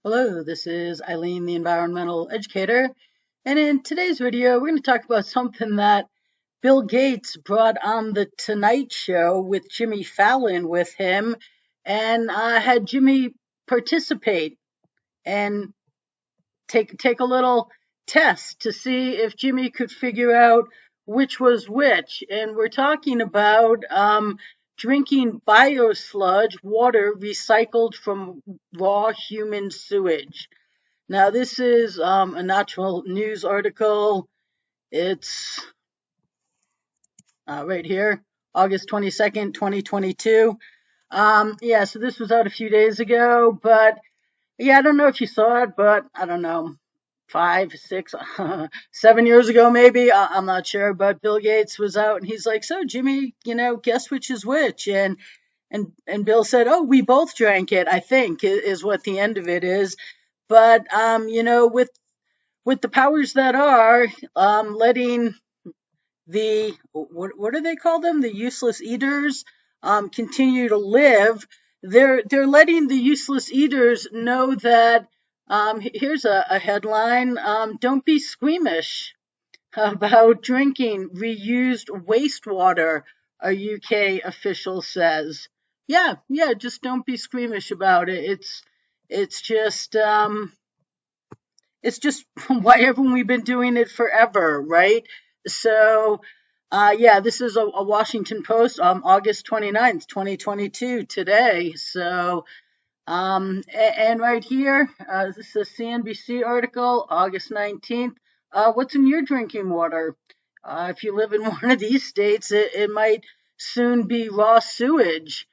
Hello, this is Eileen, the environmental educator, and in today's video, we're going to talk about something that Bill Gates brought on the Tonight Show with Jimmy Fallon with him, and had Jimmy participate and take a little test to see if Jimmy could figure out which was which. And we're talking about drinking biosludge, water recycled from raw human sewage. Now, this is a natural news article. It's right here, August 22nd, 2022. Yeah, so this was out a few days ago, but yeah, I don't know if you saw it, but I don't know, 5, 6, 7 years ago, maybe. I'm not sure, but Bill Gates was out and he's like, "So, Jimmy, guess which is which?" And Bill said, "Oh, we both drank it, I think," is what the end of it is. But with the powers that are, letting the what do they call them? The useless eaters continue to live. They're letting the useless eaters know that here's a headline: don't be squeamish about drinking reused wastewater. A UK official says, "Yeah, just don't be squeamish about it. It's just it's just why haven't we been doing it forever, right?" So, yeah, this is a Washington Post, August 29th, 2022, today. So, and right here, this is a CNBC article, August 19th. What's in your drinking water? If you live in one of these states, it might soon be raw sewage.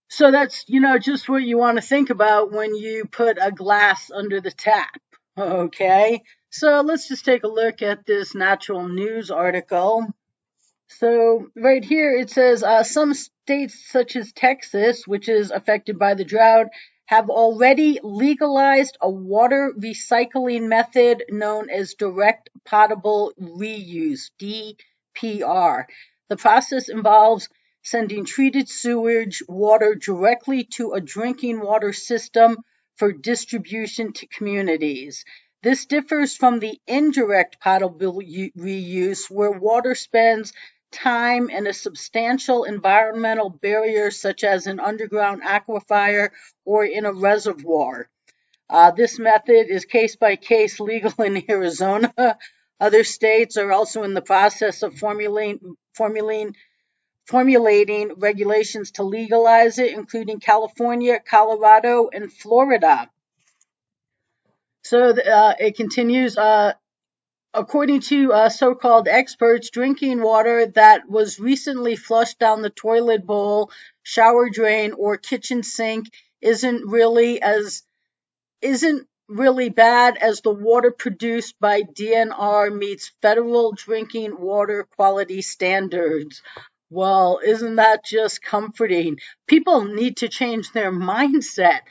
So that's, just what you want to think about when you put a glass under the tap. Okay, so let's just take a look at this natural news article. So right here it says some states such as Texas, which is affected by the drought, have already legalized a water recycling method known as direct potable reuse, DPR. The process involves sending treated sewage water directly to a drinking water system for distribution to communities. This differs from the indirect potable reuse, where water spends time and a substantial environmental barrier, such as an underground aquifer or in a reservoir. This method is case by case legal in Arizona. Other states are also in the process of formulating regulations to legalize it, including California, Colorado, and Florida. So it continues. According to so-called experts, drinking water that was recently flushed down the toilet bowl, shower drain, or kitchen sink isn't really bad as the water produced by DNR meets federal drinking water quality standards. Well, isn't that just comforting? People need to change their mindset.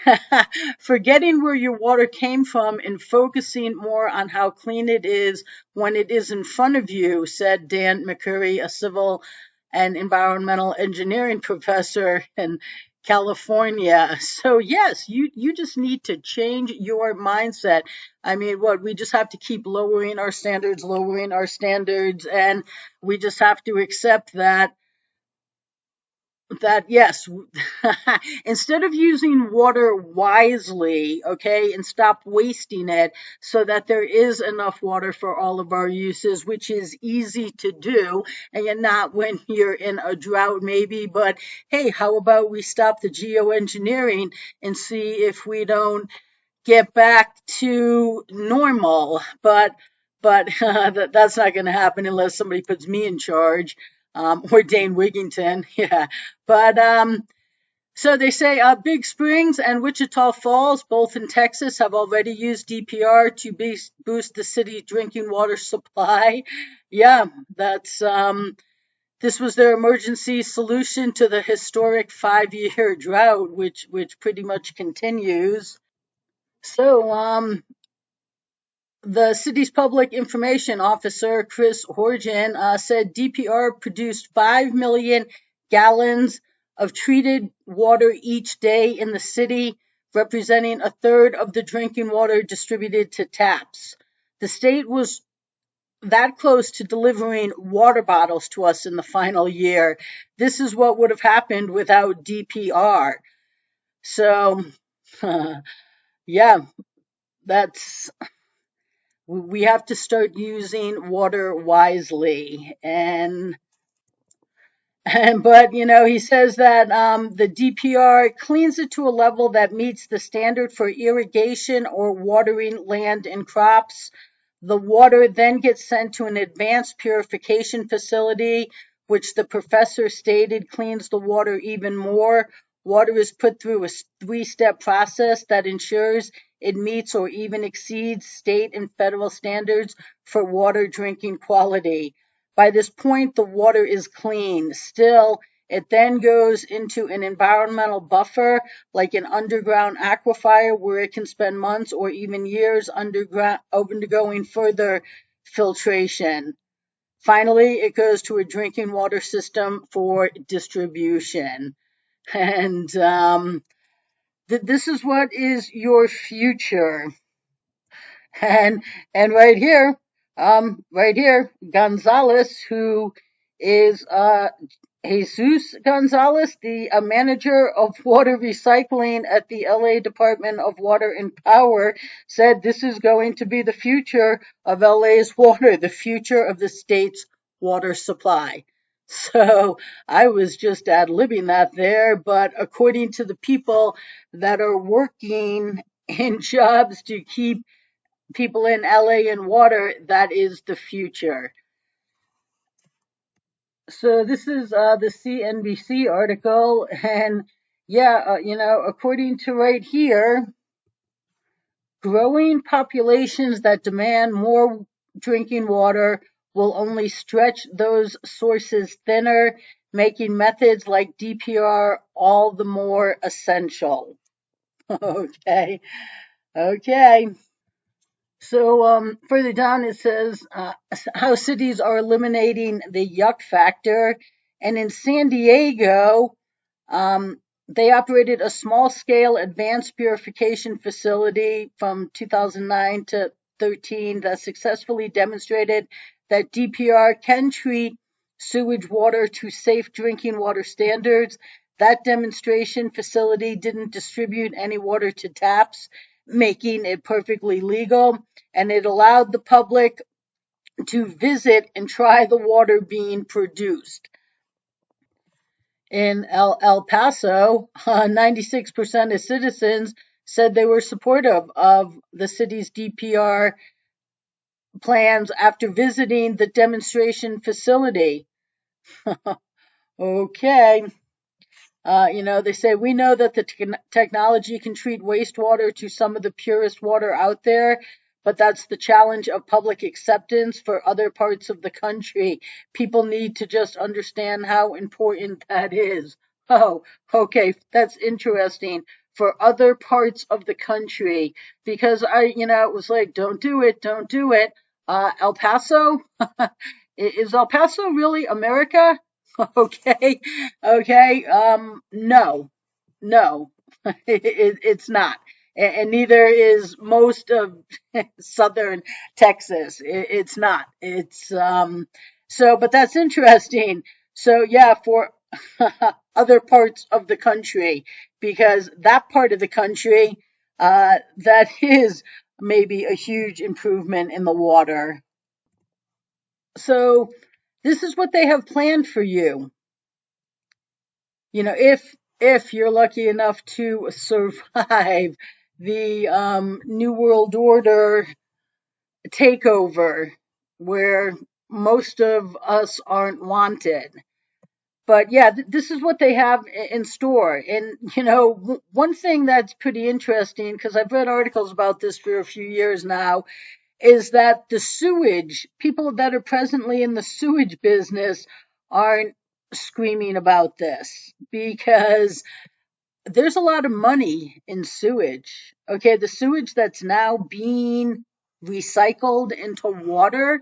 Yeah, forgetting where your water came from and focusing more on how clean it is when it is in front of you, said Dan McCurry, a civil and environmental engineering professor in California. So yes, you just need to change your mindset. I mean, we just have to keep lowering our standards, and we just have to accept that yes, instead of using water wisely, okay, and stop wasting it so that there is enough water for all of our uses, which is easy to do, and not when you're in a drought maybe, but hey, how about we stop the geoengineering and see if we don't get back to normal? But that's not going to happen unless somebody puts me in charge, or Dane Wigington. Yeah, but so they say Big Springs and Wichita Falls, both in Texas, have already used DPR to boost the city's drinking water supply. Yeah, that's this was their emergency solution to the historic 5-year drought, which pretty much continues. So the city's public information officer, Chris Horgan, said DPR produced 5 million gallons of treated water each day in the city representing a third of the drinking water distributed to taps. The state was that close to delivering water bottles to us in the final year. This is what would have happened without DPR. So, yeah, that's we have to start using water wisely. But he says that the DPR cleans it to a level that meets the standard for irrigation or watering land and crops. The water then gets sent to an advanced purification facility, which the professor stated cleans the water even more. Water is put through a three-step process that ensures it meets or even exceeds state and federal standards for water drinking quality. By this point, the water is clean. Still, it then goes into an environmental buffer, like an underground aquifer, where it can spend months or even years undergoing further filtration. Finally, it goes to a drinking water system for distribution. And this is what is your future. And right here, Gonzalez, who is Jesus Gonzalez, the manager of water recycling at the LA Department of Water and Power, said this is going to be the future of LA's water, the future of the state's water supply. So I was just ad-libbing that there, but according to the people that are working in jobs to keep people in LA in water, that is the future. So this is the CNBC article, and yeah, according to right here, growing populations that demand more drinking water will only stretch those sources thinner, making methods like DPR all the more essential. Okay, okay. So further down it says how cities are eliminating the yuck factor. And in San Diego, um, they operated a small scale advanced purification facility from 2009 to 13 that successfully demonstrated that DPR can treat sewage water to safe drinking water standards. That demonstration facility didn't distribute any water to taps, making it perfectly legal, and it allowed the public to visit and try the water being produced. In El Paso, 96% of citizens said they were supportive of the city's DPR plans after visiting the demonstration facility. Okay. They say we know that the technology can treat wastewater to some of the purest water out there, but that's the challenge of public acceptance for other parts of the country. People need to just understand how important that is. Oh, okay, that's interesting. For other parts of the country, because it was like, don't do it, don't do it. El Paso? Is El Paso really America? Okay, okay. No, no, it's not, and neither is most of southern Texas. It's not. It's so, but that's interesting. So yeah, for other parts of the country, because that part of the country, that is maybe a huge improvement in the water. So this is what they have planned for you. If you're lucky enough to survive the New World Order takeover, where most of us aren't wanted. But yeah, this is what they have in store. And one thing that's pretty interesting, because I've read articles about this for a few years now, is that the sewage, people that are presently in the sewage business aren't screaming about this, because there's a lot of money in sewage. Okay, the sewage that's now being recycled into water,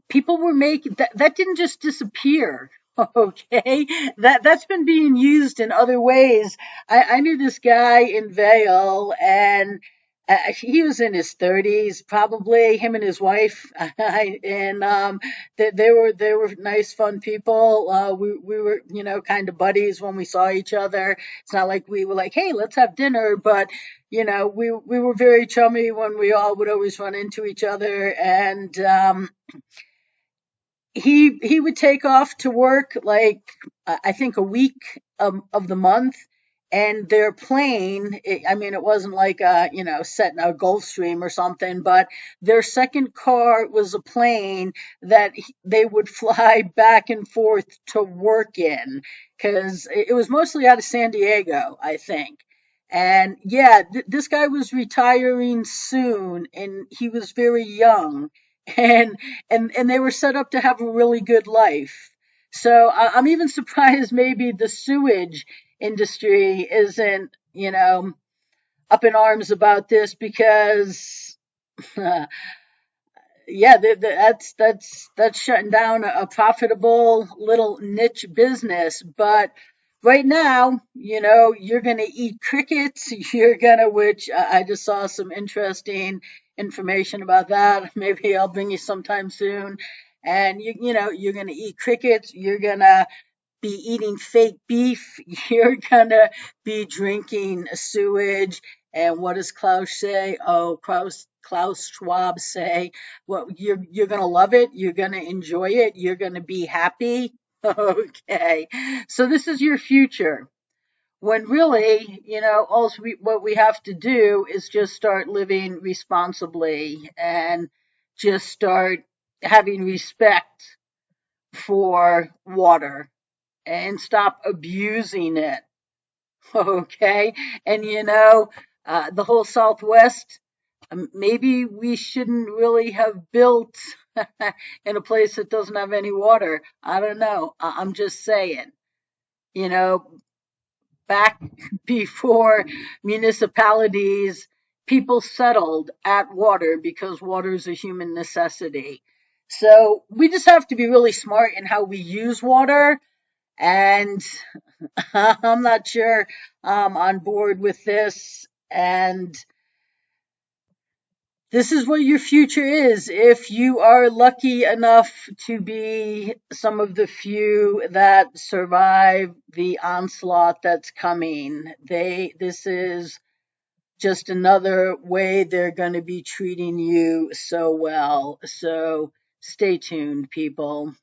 people were making that didn't just disappear. Okay, that's been being used in other ways. I knew this guy in Vale, and he was in his 30s, probably him and his wife, and they were nice, fun people. We were kind of buddies when we saw each other. It's not like we were like, hey, let's have dinner, but we were very chummy when we all would always run into each other, and he would take off to work like I think a week of the month, and their plane. I mean, it wasn't like set in a Gulfstream or something, but their second car was a plane that they would fly back and forth to work in because it was mostly out of San Diego, I think. And yeah, this guy was retiring soon, and he was very young, and and they were set up to have a really good life. So I'm even surprised maybe the sewage industry isn't, up in arms about this because yeah, that's shutting down a profitable little niche business. But right now, you're gonna eat crickets. You're gonna, which I just saw some interesting information about that. Maybe I'll bring you sometime soon. And you're gonna eat crickets. You're gonna be eating fake beef. You're gonna be drinking sewage. And what does Klaus say? Oh, Klaus Schwab say, well, you're gonna love it. You're gonna enjoy it. You're gonna be happy. Okay, so this is your future. When really, what we have to do is just start living responsibly and just start having respect for water and stop abusing it. Okay. And the whole Southwest, maybe we shouldn't really have built in a place that doesn't have any water. I don't know. I'm just saying, you know, back before municipalities, people settled at water because water is a human necessity. So we just have to be really smart in how we use water. And I'm not sure I'm on board with this. And this is what your future is if you are lucky enough to be some of the few that survive the onslaught that's coming. This is just another way they're going to be treating you so well. So stay tuned, people.